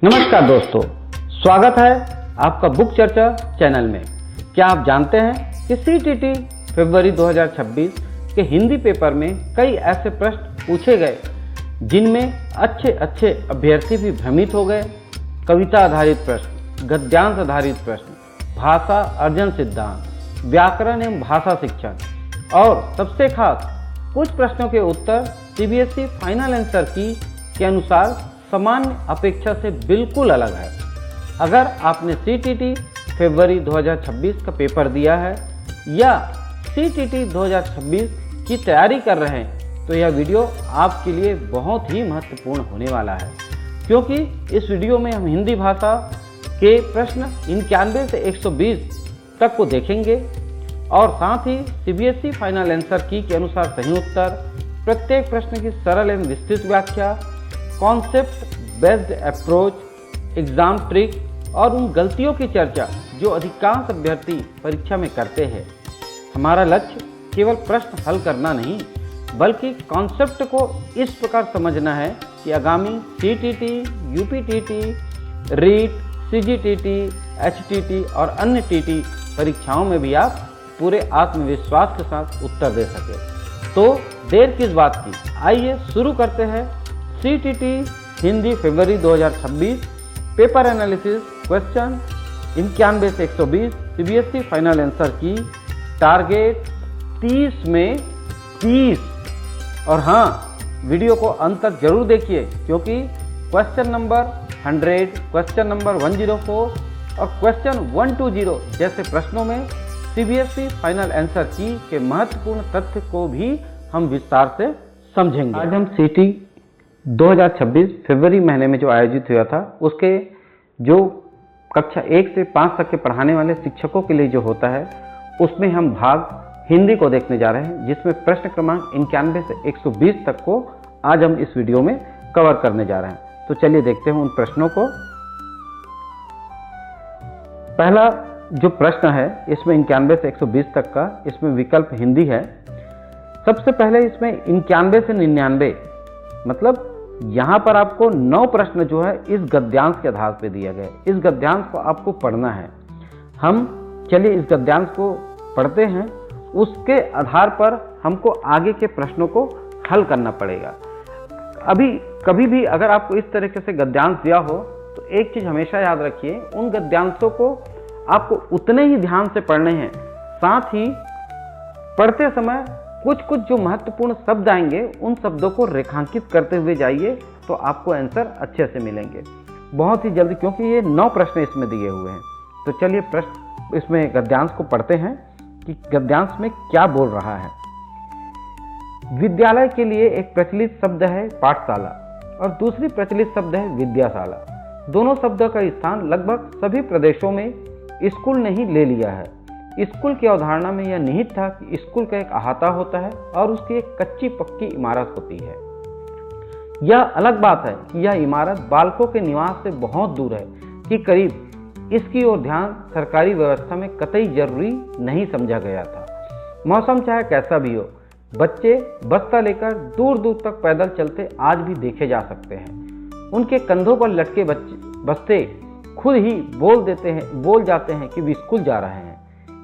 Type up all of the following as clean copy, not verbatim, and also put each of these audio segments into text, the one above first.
नमस्कार दोस्तों, स्वागत है आपका बुक चर्चा चैनल में। क्या आप जानते हैं कि सीटीटी फरवरी 2026 के हिंदी पेपर में कई ऐसे प्रश्न पूछे गए जिनमें अच्छे अभ्यर्थी भी भ्रमित हो गए। कविता आधारित प्रश्न, गद्यांश आधारित प्रश्न, भाषा अर्जन सिद्धांत, व्याकरण एवं भाषा शिक्षण और सबसे खास कुछ प्रश्नों के उत्तर सीबीएसई फाइनल आंसर की के अनुसार सामान्य अपेक्षा से बिल्कुल अलग है। अगर आपने सीटीटी फरवरी 2026 का पेपर दिया है या सीटीटी 2026 की तैयारी कर रहे हैं तो यह वीडियो आपके लिए बहुत ही महत्वपूर्ण होने वाला है, क्योंकि इस वीडियो में हम हिंदी भाषा के प्रश्न 91 से 120 तक को देखेंगे और साथ ही सीबीएसई फाइनल आंसर की के अनुसार सही उत्तर, प्रत्येक प्रश्न की सरल एवं विस्तृत व्याख्या, concept based approach, exam trick और उन गलतियों की चर्चा जो अधिकांश अभ्यर्थी परीक्षा में करते हैं। हमारा लक्ष्य केवल प्रश्न हल करना नहीं बल्कि कॉन्सेप्ट को इस प्रकार समझना है कि आगामी सीटीटी, यूपीटीटी, रीट, सीजीटीटी, एचटीटी और अन्य टीटी परीक्षाओं में भी आप पूरे आत्मविश्वास के साथ उत्तर दे सके। तो देर किस बात की, आइए शुरू करते हैं सीटीटी हिंदी फरवरी 2026 पेपर एनालिसिस क्वेश्चन 91 से 120 सीबीएसई फाइनल आंसर की। टारगेट 30 में 30 और हाँ, वीडियो को अंत तक जरूर देखिए क्योंकि क्वेश्चन नंबर 100, क्वेश्चन नंबर 104 और क्वेश्चन 120 जैसे प्रश्नों में सीबीएसई फाइनल आंसर की के महत्वपूर्ण तथ्य को भी हम विस्तार से समझेंगे। आज हम सीटी 2026 फरवरी महीने में जो आयोजित हुआ था उसके जो कक्षा 1 से 5 तक के पढ़ाने वाले शिक्षकों के लिए जो होता है उसमें हम भाग हिंदी को देखने जा रहे हैं, जिसमें प्रश्न क्रमांक 91 से 120 तक को आज हम इस वीडियो में कवर करने जा रहे हैं। तो चलिए देखते हैं उन प्रश्नों को। पहला जो प्रश्न है इसमें 91 से 120 तक का, इसमें विकल्प हिंदी है। सबसे पहले इसमें 91 से 99 मतलब यहाँ पर आपको 9 प्रश्न जो है इस गद्यांश के आधार पर दिया गया है। इस गद्यांश को आपको पढ़ना है। हम चलिए इस गद्यांश को पढ़ते हैं, उसके आधार पर हमको आगे के प्रश्नों को हल करना पड़ेगा। अभी कभी भी अगर आपको इस तरीके से गद्यांश दिया हो तो एक चीज़ हमेशा याद रखिए, उन गद्यांशों को आपको उतने ही ध्यान से पढ़ने हैं। साथ ही पढ़ते समय कुछ जो महत्वपूर्ण शब्द आएंगे उन शब्दों को रेखांकित करते हुए जाइए तो आपको आंसर अच्छे से मिलेंगे बहुत ही जल्दी, क्योंकि ये 9 प्रश्न इसमें दिए हुए हैं। तो चलिए प्रश्न इसमें गद्यांश को पढ़ते हैं कि गद्यांश में क्या बोल रहा है। विद्यालय के लिए एक प्रचलित शब्द है पाठशाला और दूसरी प्रचलित शब्द है विद्याशाला। दोनों शब्दों का स्थान लगभग सभी प्रदेशों में स्कूल ने ही ले लिया है। स्कूल की अवधारणा में यह निहित था कि स्कूल का एक अहाता होता है और उसकी एक कच्ची पक्की इमारत होती है। यह अलग बात है कि यह इमारत बालकों के निवास से बहुत दूर है कि करीब इसकी ओर ध्यान सरकारी व्यवस्था में कतई जरूरी नहीं समझा गया था। मौसम चाहे कैसा भी हो, बच्चे बस्ता लेकर दूर दूर तक पैदल चलते आज भी देखे जा सकते हैं। उनके कंधों पर लटके बस्ते खुद ही बोल जाते हैं कि वे स्कूल जा रहे हैं।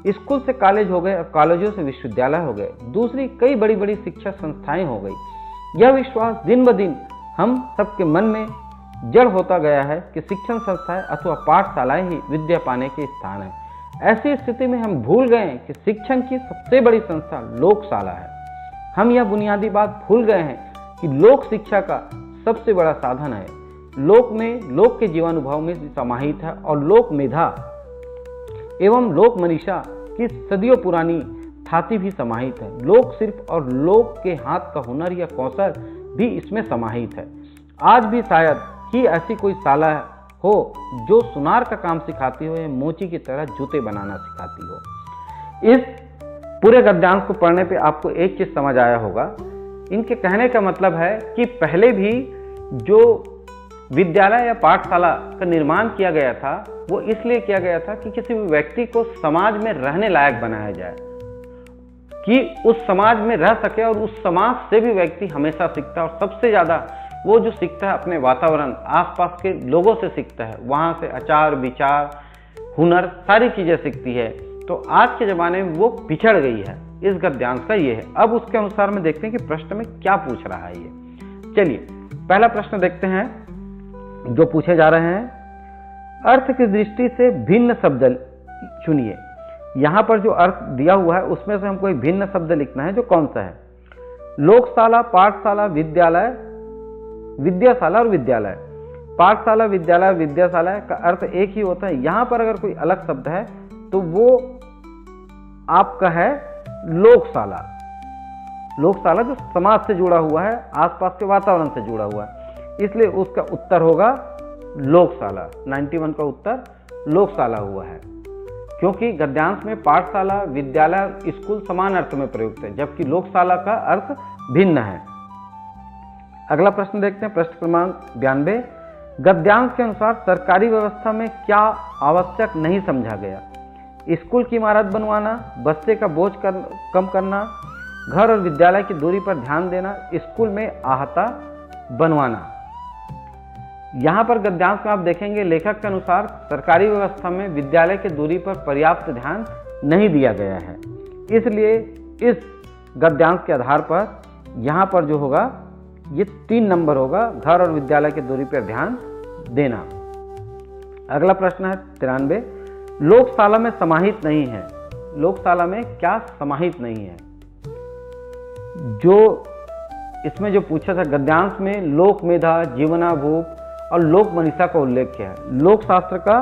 स्कूल से कॉलेज हो गए और कॉलेजों से विश्वविद्यालय हो गए, दूसरी कई बड़ी बड़ी शिक्षा संस्थाएं हो गई। यह विश्वास दिन ब दिन हम सबके मन में जड़ होता गया है कि शिक्षण संस्थाएं अथवा पाठशालाएं ही विद्या पाने के स्थान है। ऐसी स्थिति में हम भूल गए हैं कि शिक्षण की सबसे बड़ी संस्था लोकशाला है। हम यह बुनियादी बात भूल गए हैं कि लोक शिक्षा का सबसे बड़ा साधन है। लोक में लोक के जीवानुभव में समाहित है और लोक मेधा एवं लोक मनीषा की सदियों पुरानी थाती भी समाहित है। लोक शिल्प और लोक के हाथ का हुनर या कौशल भी इसमें समाहित है। आज भी शायद ही ऐसी कोई शाला हो जो सुनार का काम सिखाती हो या मोची की तरह जूते बनाना सिखाती हो। इस पूरे गद्यांश को पढ़ने पे आपको एक चीज समझ आया होगा। इनके कहने का मतलब है कि पहले भी जो विद्यालय या पाठशाला का निर्माण किया गया था वो इसलिए किया गया था कि किसी भी व्यक्ति को समाज में रहने लायक बनाया जाए, कि उस समाज में रह सके और उस समाज से भी व्यक्ति हमेशा सीखता है और सबसे ज़्यादा वो जो सीखता है अपने वातावरण आसपास के लोगों से सीखता है, वहाँ से आचार विचार हुनर सारी चीज़ें सीखती है। तो आज के ज़माने में वो पिछड़ गई है, इस गद्यांश का ये है। अब उसके अनुसार में देखते हैं कि प्रश्न में क्या पूछ रहा है ये। चलिए पहला प्रश्न देखते हैं जो पूछे जा रहे हैं। अर्थ की दृष्टि से भिन्न शब्द चुनिए। यहाँ पर जो अर्थ दिया हुआ है उसमें से हमको एक भिन्न शब्द लिखना है, जो कौन सा है। लोकशाला, पाठशाला, विद्यालय, विद्याशाला और विद्यालय। पाठशाला, विद्यालय, विद्याशाला का अर्थ एक ही होता है। यहाँ पर अगर कोई अलग शब्द है तो वो आपका है लोकशाला। लोकशाला जो समाज से जुड़ा हुआ है, आसपास के वातावरण से जुड़ा हुआ है, इसलिए उसका उत्तर होगा लोकशाला। 91 का उत्तर लोकशाला हुआ है, क्योंकि गद्यांश में पाठशाला, विद्यालय, स्कूल समान अर्थ में प्रयुक्त है, जबकि लोकशाला का अर्थ भिन्न है। अगला प्रश्न देखते हैं, प्रश्न क्रमांक 92। गद्यांश के अनुसार सरकारी व्यवस्था में क्या आवश्यक नहीं समझा गया। स्कूल की इमारत बनवाना, बच्चे का बोझ कम करना, घर और विद्यालय की दूरी पर ध्यान देना, स्कूल में अहाता बनवाना। यहाँ पर गद्यांश में आप देखेंगे लेखक के अनुसार सरकारी व्यवस्था में विद्यालय की दूरी पर पर्याप्त ध्यान नहीं दिया गया है, इसलिए इस गद्यांश के आधार पर यहाँ पर जो होगा ये 3 नंबर होगा, घर और विद्यालय की दूरी पर ध्यान देना। अगला प्रश्न है 93। लोकशाला में समाहित नहीं है। लोकशाला में क्या समाहित नहीं है। जो इसमें जो पूछा था गद्यांश में लोक मेधा, जीवनाभूप और लोक मनीषा का उल्लेख है। लोक शास्त्र का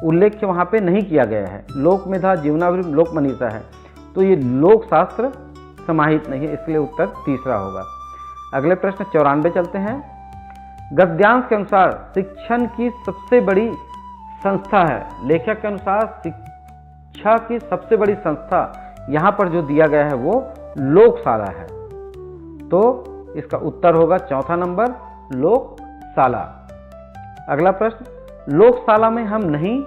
उल्लेख वहाँ पे नहीं किया गया है। लोक मेधा, जीवनाभूप, लोक मनीषा है, तो ये लोक शास्त्र समाहित नहीं है, इसलिए उत्तर तीसरा होगा। अगले प्रश्न 94 चलते हैं। गद्यांश के अनुसार शिक्षण की सबसे बड़ी संस्था है। लेखक के अनुसार शिक्षा की सबसे बड़ी संस्था यहाँ पर जो दिया गया है वो लोकशाला है, तो इसका उत्तर होगा चौथा नंबर लोकशाला। अगला प्रश्न, लोकशाला में हम नहीं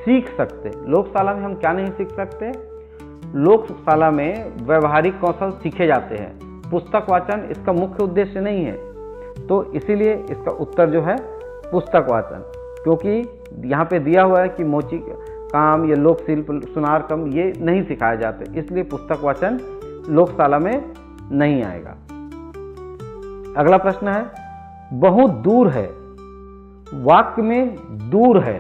सीख सकते। लोकशाला में हम क्या नहीं सीख सकते। लोकशाला में व्यवहारिक कौशल सीखे जाते हैं, पुस्तक वाचन इसका मुख्य उद्देश्य नहीं है, तो इसीलिए इसका उत्तर जो है पुस्तक वाचन, क्योंकि यहाँ पे दिया हुआ है कि मोची काम या लोक शिल्प, सुनार कम ये नहीं सिखाए जाते, इसलिए पुस्तक वाचन लोकशाला में नहीं आएगा। अगला प्रश्न है, बहुत दूर है। वाक्य में दूर है,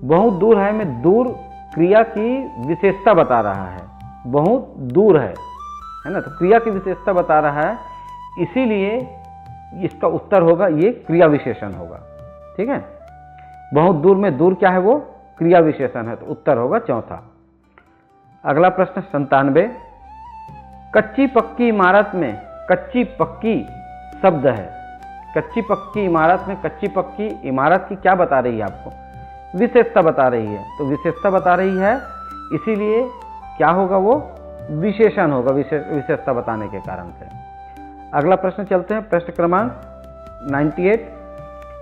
बहुत दूर है में दूर क्रिया की विशेषता बता रहा है। बहुत दूर है ना, तो क्रिया की विशेषता बता रहा है, इसीलिए इसका उत्तर होगा ये क्रिया विशेषण होगा। ठीक है, बहुत दूर में दूर क्या है, वो क्रिया विशेषण है, तो उत्तर होगा चौथा। अगला प्रश्न 97। कच्ची पक्की इमारत में कच्ची पक्की शब्द है। कच्ची पक्की इमारत में कच्ची पक्की इमारत की क्या बता रही है, आपको विशेषता बता रही है, तो विशेषता बता रही है, इसीलिए क्या होगा, वो विशेषण होगा, विशेषता बताने के कारण से। अगला प्रश्न चलते हैं, प्रश्न क्रमांक 98।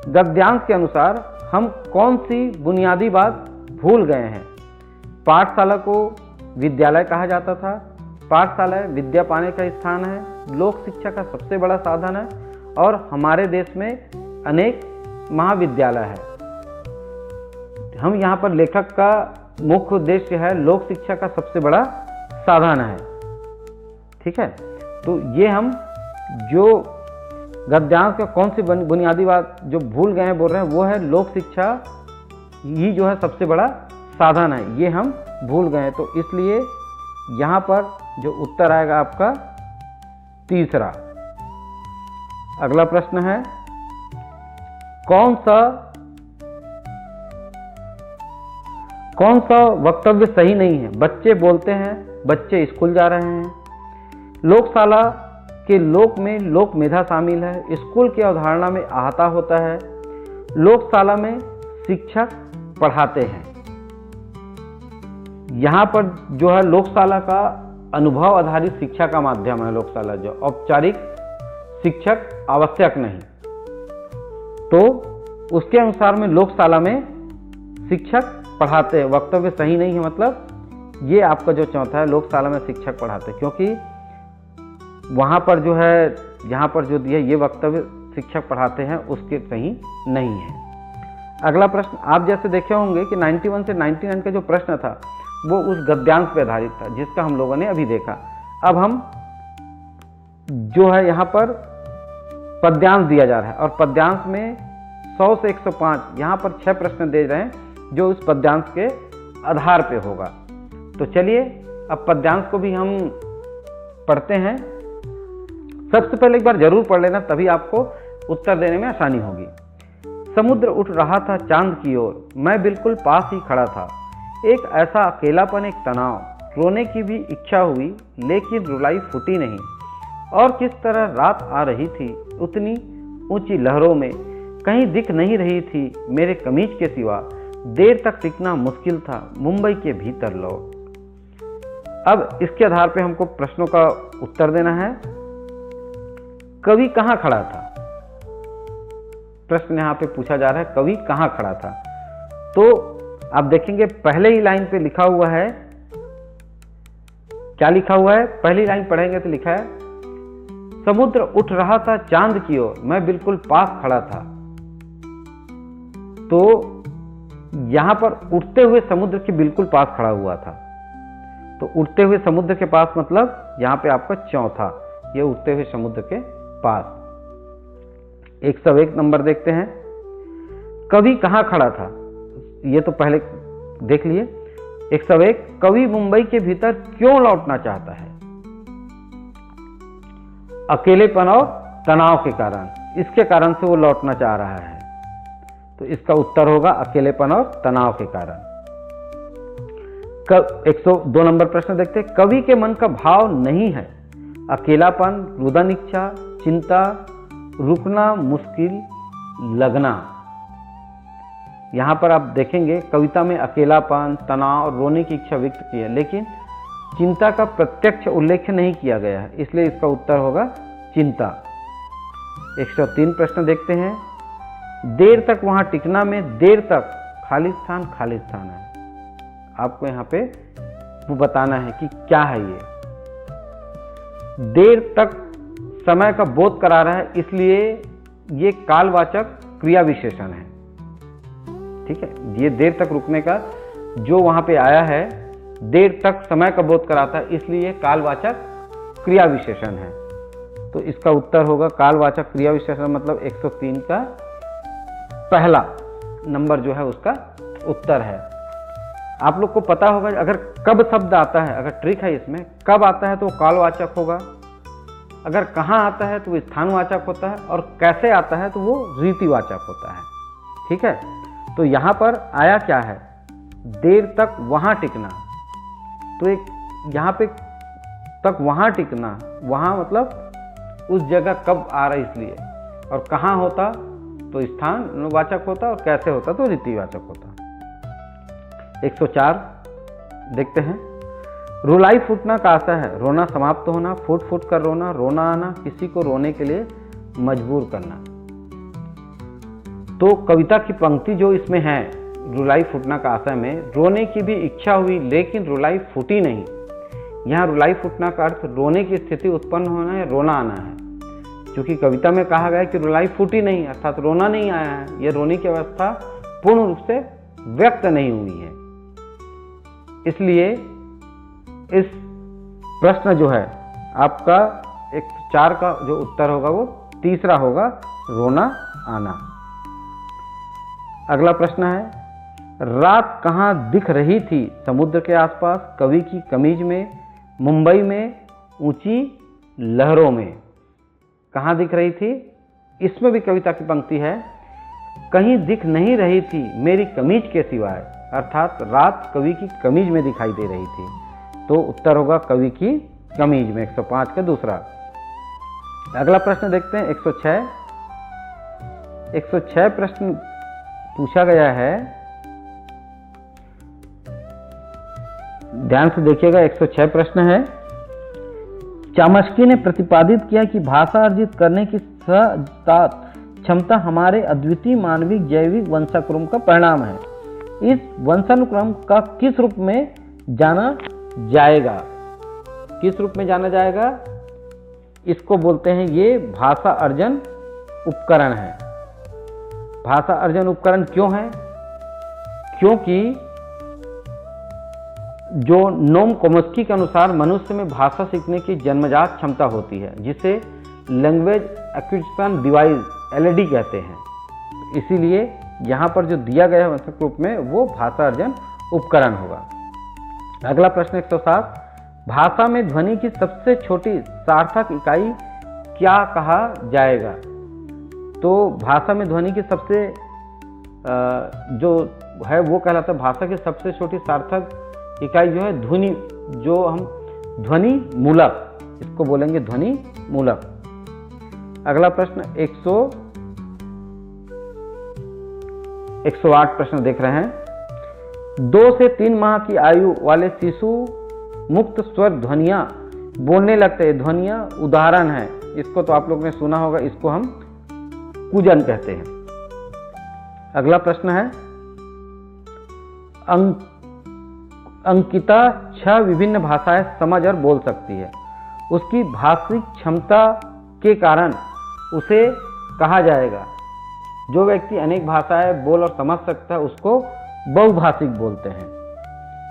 गद्यांश के अनुसार हम कौन सी बुनियादी बात भूल गए हैं। पाठशाला को विद्यालय कहा जाता था। पाठशाला विद्या पाने का स्थान है, लोक शिक्षा का सबसे बड़ा साधन है, और हमारे देश में अनेक महाविद्यालय है। हम यहाँ पर लेखक का मुख्य उद्देश्य है लोक शिक्षा का सबसे बड़ा साधन है। ठीक है, तो ये हम जो गद्यांश का कौन सी बुनियादी बात जो भूल गए हैं बोल रहे हैं, वो है लोक शिक्षा ही जो है सबसे बड़ा साधन है, ये हम भूल गए, तो इसलिए यहाँ पर जो उत्तर आएगा आपका तीसरा। अगला प्रश्न है, कौन सा वक्तव्य सही नहीं है। बच्चे बोलते हैं, बच्चे स्कूल जा रहे हैं। लोकशाला के लोक में लोक मेधा शामिल है। स्कूल की अवधारणा में अहाता होता है। लोकशाला में शिक्षक पढ़ाते हैं। यहाँ पर जो है लोकशाला का अनुभव आधारित शिक्षा का माध्यम है। लोकशाला जो औपचारिक शिक्षक आवश्यक नहीं, तो उसके अनुसार में लोकशाला में शिक्षक पढ़ाते हैं। वक्तव्य सही नहीं है, मतलब ये आपका जो चौथा है, लोकशाला में शिक्षक पढ़ाते हैं, क्योंकि वहाँ पर जो है यहाँ पर जो दिया ये वक्तव्य शिक्षक पढ़ाते हैं उसके सही नहीं है। अगला प्रश्न आप जैसे देखे होंगे कि 91 से 99 का जो प्रश्न था वो उस गद्यांश पर आधारित था जिसका हम लोगों ने अभी देखा। अब हम जो है यहाँ पर पद्यांश दिया जा रहा है और पद्यांश में 100 से 105 यहाँ पर 6 प्रश्न दे रहे हैं जो उस पद्यांश के आधार पे होगा। तो चलिए अब पद्यांश को भी हम पढ़ते हैं। सबसे पहले एक बार जरूर पढ़ लेना, तभी आपको उत्तर देने में आसानी होगी। समुद्र उठ रहा था चांद की ओर, मैं बिल्कुल पास ही खड़ा था। एक ऐसा अकेलापन, एक तनाव, रोने की भी इच्छा हुई लेकिन रुलाई फूटी नहीं। और किस तरह रात आ रही थी उतनी ऊंची लहरों में, कहीं दिख नहीं रही थी मेरे कमीज के सिवा। देर तक टिकना मुश्किल था मुंबई के भीतर लौट। अब इसके आधार पे हमको प्रश्नों का उत्तर देना है। कवि कहाँ खड़ा था? प्रश्न यहाँ पे पूछा जा रहा है कवि कहाँ खड़ा था। तो आप देखेंगे पहले ही लाइन पे लिखा हुआ है, क्या लिखा हुआ है? पहली लाइन पढ़ेंगे तो लिखा है समुद्र उठ रहा था चांद की ओर, मैं बिल्कुल पास खड़ा था। तो यहां पर उठते हुए समुद्र के बिल्कुल पास खड़ा हुआ था। तो उठते हुए समुद्र के पास मतलब यहां पे आपका चौथा, ये उठते हुए समुद्र के पास। 101 नंबर देखते हैं, कवि कहां खड़ा था? ये तो पहले देख लिए। 101, कवि मुंबई के भीतर क्यों लौटना चाहता है? अकेलेपन और तनाव के कारण, इसके कारण से वो लौटना चाह रहा है। तो इसका उत्तर होगा अकेलेपन और तनाव के कारण। 102 नंबर प्रश्न देखते हैं, कवि के मन का भाव नहीं है अकेलापन, रुदन इच्छा, चिंता, रुकना मुश्किल, लगना। यहां पर आप देखेंगे कविता में अकेलापन, तनाव, रोने की इच्छा व्यक्त की है लेकिन चिंता का प्रत्यक्ष उल्लेख नहीं किया गया है, इसलिए इसका उत्तर होगा चिंता। 103 प्रश्न देखते हैं, देर तक वहां टिकना में देर तक खालिस्तान खालिस्तान है। आपको यहाँ पे वो बताना है कि क्या है ये। देर तक समय का बोध करा रहा है, इसलिए ये कालवाचक क्रिया विशेषण है। ठीक है, ये देर तक रुकने का जो वहां पे आया है, देर तक समय का बोध कराता है, इसलिए कालवाचक क्रिया विशेषण है। तो इसका उत्तर होगा कालवाचक क्रिया विशेषण, मतलब 103 का पहला नंबर जो है उसका उत्तर है। आप लोग को पता होगा अगर कब शब्द आता है, अगर ट्रिक है इसमें, कब आता है तो कालवाचक होगा, अगर कहाँ आता है तो वो स्थानवाचक होता है, और कैसे आता है तो वो रीतिवाचक होता है। ठीक है, तो यहाँ पर आया क्या है, देर तक वहां टिकना। तो एक यहाँ पे तक वहां टिकना, वहां मतलब उस जगह कब आ रहा है इसलिए, और कहाँ होता तो स्थानवाचक होता, और कैसे होता तो रीतिवाचक होता। 104 देखते हैं, रुलाई फूटना का आशा है, रोना समाप्त होना, फूट फूट कर रोना, रोना आना, किसी को रोने के लिए मजबूर करना। तो कविता की पंक्ति जो इसमें है, रुलाई फूटना का आशय में, रोने की भी इच्छा हुई लेकिन रुलाई फूटी नहीं। यहाँ रुलाई फूटना का अर्थ रोने की स्थिति उत्पन्न होना या रोना आना है, क्योंकि कविता में कहा गया है कि रुलाई फूटी नहीं, अर्थात रोना नहीं आया है, यह रोने की अवस्था पूर्ण रूप से व्यक्त नहीं हुई है। इसलिए इस प्रश्न जो है आपका 104 का जो उत्तर होगा वो तीसरा होगा, रोना आना। अगला प्रश्न है, रात कहाँ दिख रही थी? समुद्र के आसपास, कवि की कमीज में, मुंबई में, ऊंची लहरों में। कहाँ दिख रही थी? इसमें भी कविता की पंक्ति है, कहीं दिख नहीं रही थी मेरी कमीज के सिवाय, अर्थात रात कवि की कमीज में दिखाई दे रही थी। तो उत्तर होगा कवि की कमीज में, 105 का दूसरा। अगला प्रश्न देखते हैं 106। 106 प्रश्न पूछा गया है, ध्यान से देखिएगा। 106 प्रश्न है, चामस्की ने प्रतिपादित किया कि भाषा अर्जित करने की क्षमता हमारे अद्वितीय मानविक जैविक वंशानुक्रम का परिणाम है। इस वंशानुक्रम का किस रूप में जाना जाएगा? किस रूप में जाना जाएगा? इसको बोलते हैं, ये भाषा अर्जन उपकरण है। भाषा अर्जन उपकरण क्यों है? क्योंकि जो नोम कोमस्की के अनुसार मनुष्य में भाषा सीखने की जन्मजात क्षमता होती है, जिसे लैंग्वेज एक्विजिशन डिवाइस एलईडी कहते हैं। इसीलिए यहाँ पर जो दिया गया है वंशक रूप में वो भाषा अर्जन उपकरण होगा। अगला प्रश्न 107, भाषा में ध्वनि की सबसे छोटी सार्थक इकाई क्या कहा जाएगा? तो भाषा में ध्वनि की सबसे जो है वो कहलाता है, भाषा की सबसे छोटी सार्थक इकाई जो है ध्वनि, जो हम ध्वनि मूलक इसको बोलेंगे, ध्वनि मूलक। अगला प्रश्न 108 प्रश्न देख रहे हैं। 2 से 3 माह की आयु वाले शिशु मुक्त स्वर ध्वनियां बोलने लगते हैं। ध्वनियां उदाहरण है, इसको तो आप लोगों ने सुना होगा, इसको हम कूजन कहते हैं। अगला प्रश्न है, अंकिता 6 विभिन्न भाषाएं समझ और बोल सकती है। उसकी भाषिक क्षमता के कारण उसे कहा जाएगा। जो व्यक्ति अनेक भाषाएं बोल और समझ सकता है उसको बहुभाषिक बोलते हैं।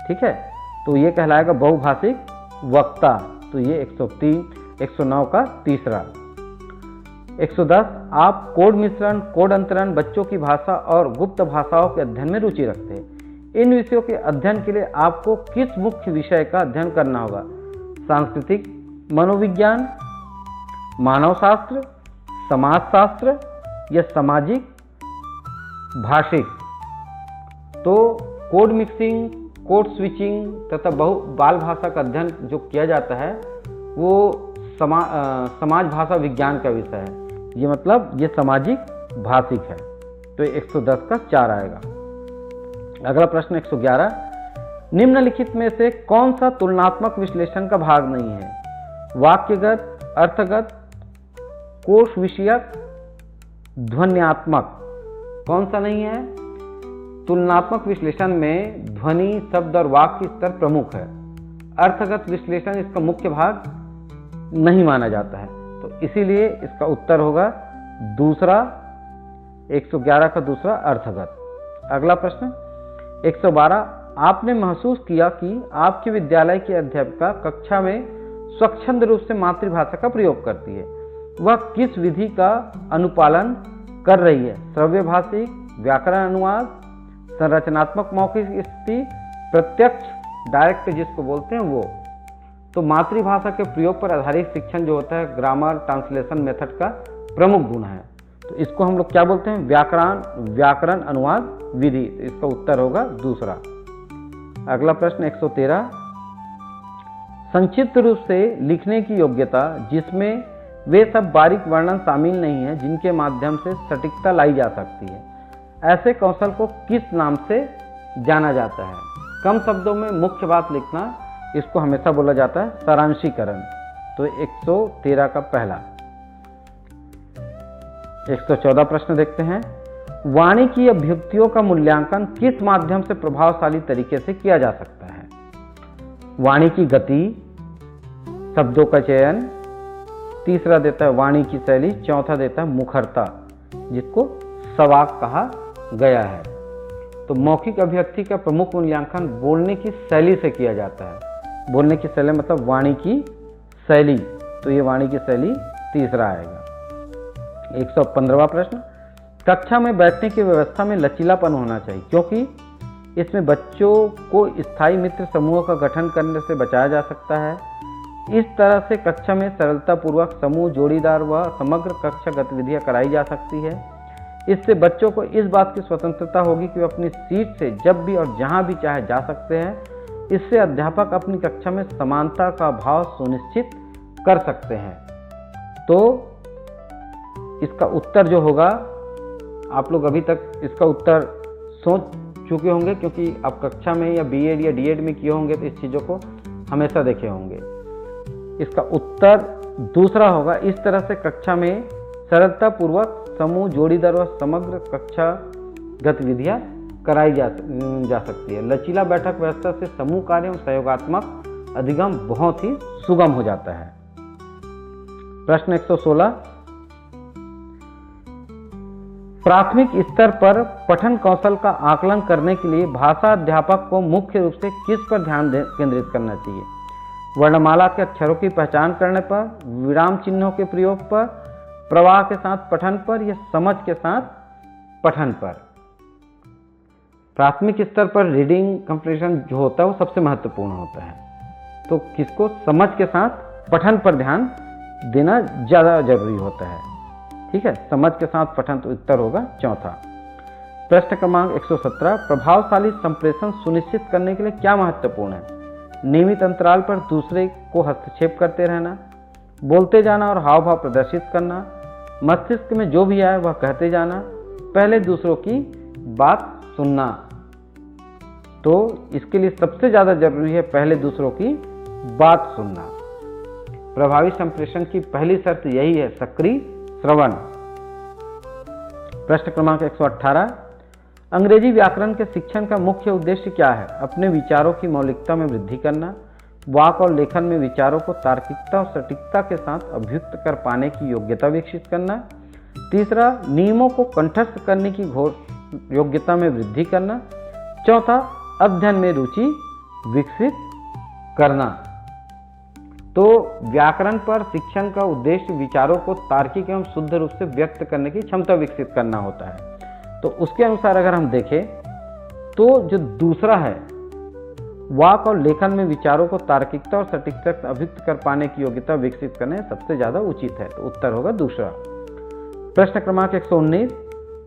ठीक है, तो ये कहलाएगा बहुभाषिक वक्ता। तो ये 103, 109 का तीसरा। 110, आप कोड मिश्रण, कोड अंतरण, बच्चों की भाषा और गुप्त भाषाओं के अध्ययन में रुचि रखते हैं। इन विषयों के अध्ययन के लिए आपको किस मुख्य विषय का अध्ययन करना होगा? सांस्कृतिक मनोविज्ञान, मानवशास्त्र, समाजशास्त्र या सामाजिक भाषिक? तो कोड मिक्सिंग, कोड स्विचिंग तथा बाल भाषा का अध्ययन जो किया जाता है वो समाज भाषा विज्ञान का विषय है। ये मतलब ये सामाजिक भाषिक है। तो 110 का 4 आएगा। अगला प्रश्न 111, निम्नलिखित में से कौन सा तुलनात्मक विश्लेषण का भाग नहीं है? वाक्यगत, अर्थगत, कोश विषयक, ध्वन्यात्मक? कौन सा नहीं है? तुलनात्मक विश्लेषण में ध्वनि, शब्द और वाक्य स्तर प्रमुख है। अर्थगत विश्लेषण इसका मुख्य भाग नहीं माना जाता है, तो इसीलिए इसका उत्तर होगा दूसरा, 111 का दूसरा अर्थगत। अगला प्रश्न 112, आपने महसूस किया कि आपके विद्यालय की अध्यापिका कक्षा में स्वच्छंद रूप से मातृभाषा का प्रयोग करती है। वह किस विधि का अनुपालन कर रही है? श्रव्य भाषिक, व्याकरण अनुवाद, संरचनात्मक मौखिक स्थिति, प्रत्यक्ष डायरेक्ट जिसको बोलते हैं वो। तो मातृभाषा के प्रयोग पर आधारित शिक्षण जो होता है ग्रामर ट्रांसलेशन मेथड का प्रमुख गुण है। तो इसको हम लोग क्या बोलते हैं? व्याकरण अनुवाद विधि। तो इसका उत्तर होगा दूसरा। अगला प्रश्न 113, संक्षिप्त रूप से लिखने की योग्यता जिसमें वे सब बारीक वर्णन शामिल नहीं है जिनके माध्यम से सटीकता लाई जा सकती है, ऐसे कौशल को किस नाम से जाना जाता है? कम शब्दों में मुख्य बात लिखना, इसको हमेशा बोला जाता है सारांशीकरण। तो 113 का पहला। 114 प्रश्न देखते हैं, वाणी की अभिव्यक्तियों का मूल्यांकन किस माध्यम से प्रभावशाली तरीके से किया जा सकता है? वाणी की गति, शब्दों का चयन, तीसरा देता है वाणी की शैली, चौथा देता है मुखरता जिसको सवाक कहा गया है। तो मौखिक अभिव्यक्ति का प्रमुख मूल्यांकन बोलने की शैली से किया जाता है। बोलने की शैली मतलब वाणी की शैली, तो ये वाणी की शैली तीसरा आएगा। 115वां प्रश्न, कक्षा में बैठने की व्यवस्था में लचीलापन होना चाहिए क्योंकि इसमें बच्चों को स्थायी मित्र समूहों का गठन करने से बचाया जा सकता है। इस तरह से कक्षा में सरलतापूर्वक समूह, जोड़ीदार व समग्र कक्षा गतिविधियां कराई जा सकती है। इससे बच्चों को इस बात की स्वतंत्रता होगी कि वे अपनी सीट से जब भी और जहां भी चाहे जा सकते हैं। इससे अध्यापक अपनी कक्षा में समानता का भाव सुनिश्चित कर सकते हैं। तो इसका उत्तर जो होगा, आप लोग अभी तक इसका उत्तर सोच चुके होंगे क्योंकि आप कक्षा में या बीएड या डीएड में किए होंगे तो इस चीज़ों को हमेशा देखे होंगे। इसका उत्तर दूसरा होगा, इस तरह से कक्षा में सरलतापूर्वक समूह, जोड़ीदार व समग्र कक्षा गतिविधियां कराई जा सकती है। लचीला बैठक व्यवस्था से समूह कार्य और सहयोगात्मक अधिगम बहुत ही सुगम हो जाता है। प्रश्न 116, प्राथमिक स्तर पर पठन कौशल का आकलन करने के लिए भाषा अध्यापक को मुख्य रूप से किस पर ध्यान केंद्रित करना चाहिए? वर्णमाला के अक्षरों की पहचान करने पर, विराम चिन्हों के प्रयोग पर, प्रवाह के साथ पठन पर या समझ के साथ पठन पर? प्राथमिक स्तर पर रीडिंग कंप्रीहेंशन जो होता है वो सबसे महत्वपूर्ण होता है, तो किसको समझ के साथ पठन पर ध्यान देना ज़्यादा जरूरी होता है। ठीक है, समझ के साथ पठन, तो उत्तर होगा चौथा। प्रश्न क्रमांक 117, प्रभावशाली संप्रेषण सुनिश्चित करने के लिए क्या महत्वपूर्ण है? नियमित अंतराल पर दूसरे को हस्तक्षेप करते रहना, बोलते जाना और हाव भाव प्रदर्शित करना, मस्तिष्क में जो भी आए वह कहते जाना, पहले दूसरों की बात सुनना। तो इसके लिए सबसे ज़्यादा जरूरी है पहले दूसरों की बात सुनना। प्रभावी संप्रेषण की पहली शर्त यही है, सक्रिय श्रवण। प्रश्न क्रमांक 118, अंग्रेजी व्याकरण के शिक्षण का मुख्य उद्देश्य क्या है? अपने विचारों की मौलिकता में वृद्धि करना, वाक और लेखन में विचारों को तार्किकता और सटीकता के साथ अभिव्यक्त कर पाने की योग्यता विकसित करना। तीसरा, नियमों को कंठस्थ करने की योग्यता में वृद्धि करना। चौथा, अध्ययन में रुचि विकसित करना। तो व्याकरण पर शिक्षण का उद्देश्य विचारों को तार्किक एवं शुद्ध रूप से व्यक्त करने की क्षमता विकसित करना होता है। तो उसके अनुसार अगर हम देखें तो जो दूसरा है, वाक और लेखन में विचारों को तार्किकता और सटीकता से अभिव्यक्त कर पाने की योग्यता विकसित करने सबसे ज्यादा उचित है, तो उत्तर होगा दूसरा। प्रश्न क्रमांक 119,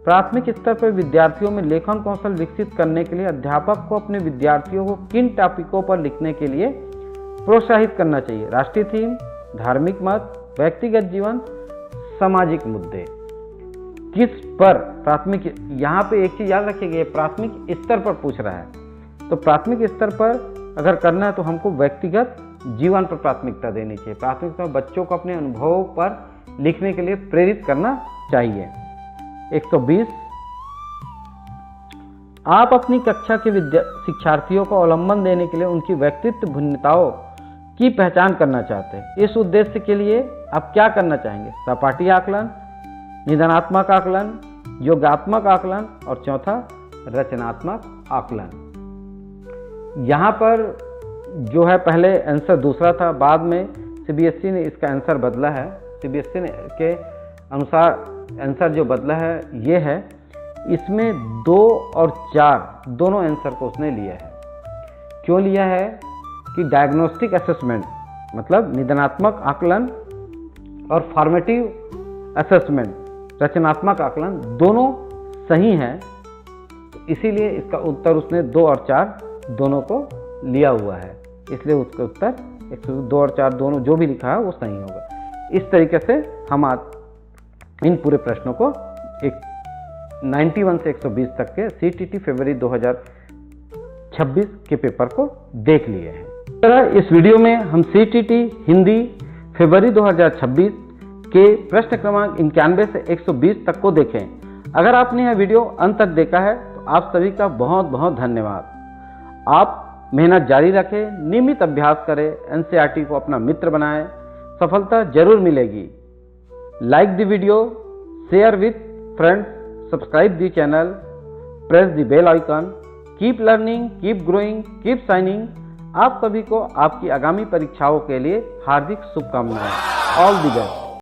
प्राथमिक स्तर पर विद्यार्थियों में लेखन कौशल विकसित करने के लिए अध्यापक को अपने विद्यार्थियों को किन टॉपिकों पर लिखने के लिए प्रोत्साहित करना चाहिए? राष्ट्रीय थीम, धार्मिक मत, व्यक्तिगत जीवन, सामाजिक मुद्दे। किस पर प्राथमिक, यहाँ पे एक चीज याद रखिएगा, प्राथमिक स्तर पर पूछ रहा है, तो प्राथमिक स्तर पर अगर करना है तो हमको व्यक्तिगत जीवन पर प्राथमिकता देनी चाहिए। प्राथमिकता बच्चों को अपने अनुभवों पर लिखने के लिए प्रेरित करना चाहिए। 120, आप अपनी कक्षा के शिक्षार्थियों को अवलंबन देने के लिए उनकी व्यक्तित्व भिन्नताओं की पहचान करना चाहते हैं। इस उद्देश्य के लिए आप क्या करना चाहेंगे? सपाटी आकलन, निदानात्मक आकलन, योगात्मक आकलन और चौथा रचनात्मक आकलन। यहाँ पर जो है पहले आंसर दूसरा था, बाद में सीबीएसई ने इसका आंसर बदला है। सीबीएसई के अनुसार आंसर जो बदला है ये है, इसमें 2 और 4 दोनों आंसर को उसने लिया है। क्यों लिया है कि डायग्नोस्टिक असेसमेंट मतलब निदानात्मक आकलन और फॉर्मेटिव असेसमेंट रचनात्मक आकलन दोनों सही हैं, तो इसीलिए इसका उत्तर उसने 2 और 4 दोनों को लिया हुआ है, इसलिए उसका उत्तर 2 और 4 दोनों जो भी लिखा है वो सही होगा। इस तरीके से हम आज इन पूरे प्रश्नों को 91 से 120 तक के सीटीटी फरवरी 2026 के पेपर को देख लिए हैं। इस वीडियो में हम सीटीटी हिंदी फरवरी 2026 के प्रश्न क्रमांक 91 से 120 तक को देखें। अगर आपने यह वीडियो अंत तक देखा है तो आप सभी का बहुत बहुत धन्यवाद। आप मेहनत जारी रखें, नियमित अभ्यास करें, एनसीईआरटी को अपना मित्र बनाएं, सफलता जरूर मिलेगी। Like the video, share with friends, subscribe the channel, press the bell icon. Keep learning, keep growing, keep shining. आप सभी को आपकी आगामी परीक्षाओं के लिए हार्दिक शुभकामनाएं। All the best.